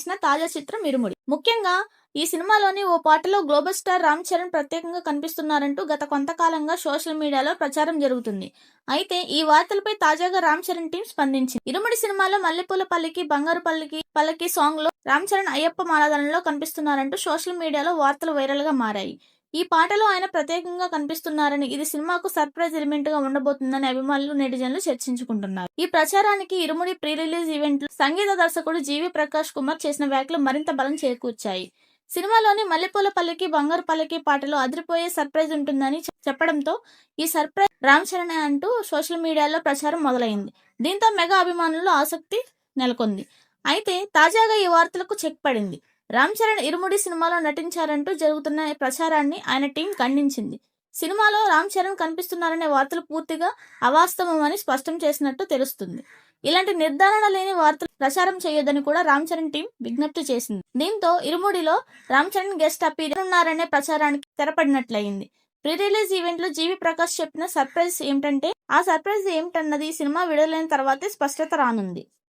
నటించిన తాజా చిత్రం ఇరుముడి. ముఖ్యంగా ఈ సినిమాలోని ఓ పాటలో గ్లోబల్ స్టార్ రామ్ చరణ్ ప్రత్యేకంగా కనిపిస్తున్నారంటూ గత కొంతకాలంగా సోషల్ మీడియాలో ప్రచారం జరుగుతుంది. అయితే ఈ వార్తలపై తాజాగా రామ్ చరణ్ టీం స్పందించింది. ఇరుముడి సినిమాలో మల్లెపూల పల్లికి బంగారు పల్లకి సాంగ్ లో రామ్ చరణ్ అయ్యప్ప మాలధారణలో కనిపిస్తున్నారంటూ సోషల్ మీడియాలో వార్తలు వైరల్ గా మారాయి. ఈ పాటలో ఆయన ప్రత్యేకంగా కనిపిస్తున్నారని, ఇది సినిమాకు సర్ప్రైజ్ ఎలిమెంట్ గా ఉండబోతుందని అభిమానులు, నెటిజన్లు చర్చించుకుంటున్నారు. ఈ ప్రచారానికి ఇరుముడి ప్రీ రిలీజ్ ఈవెంట్ లో సంగీత దర్శకుడు జీవి ప్రకాష్ కుమార్ చేసిన వ్యాఖ్యలు మరింత బలం చేకూర్చాయి. సినిమాలోని మల్లెపూల పల్లికి బంగారు పల్లకి పాటలో అదిరిపోయే సర్ప్రైజ్ ఉంటుందని చెప్పడంతో ఈ సర్ప్రైజ్ రామ్ చరణ్ అంటూ సోషల్ మీడియాలో ప్రచారం మొదలైంది. దీంతో మెగా అభిమానుల్లో ఆసక్తి నెలకొంది. అయితే తాజాగా ఈ వార్తలకు చెక్ పడింది. రామ్ చరణ్ ఇరుముడి సినిమాలో నటించారంటూ జరుగుతున్న ప్రచారాన్ని ఆయన టీం ఖండించింది. సినిమాలో రామ్ చరణ్ కనిపిస్తున్నారనే వార్తలు పూర్తిగా అవాస్తవమని స్పష్టం చేసినట్టు తెలుస్తుంది. ఇలాంటి నిర్ధారణ లేని వార్తలు ప్రచారం చేయొద్దని కూడా రామ్ చరణ్ టీం విజ్ఞప్తి చేసింది. దీంతో ఇరుముడిలో రామ్ చరణ్ గెస్ట్ అపీర్ ఉన్నారనే ప్రచారానికి తెరపడినట్లయింది. ప్రీ రిలీజ్ ఈవెంట్ లో జీవి ప్రకాష్ చెప్పిన సర్ప్రైజ్ ఏమిటంటే, ఆ సర్ప్రైజ్ ఏమిటన్నది సినిమా విడుదలైన తర్వాతే స్పష్టత రానుంది.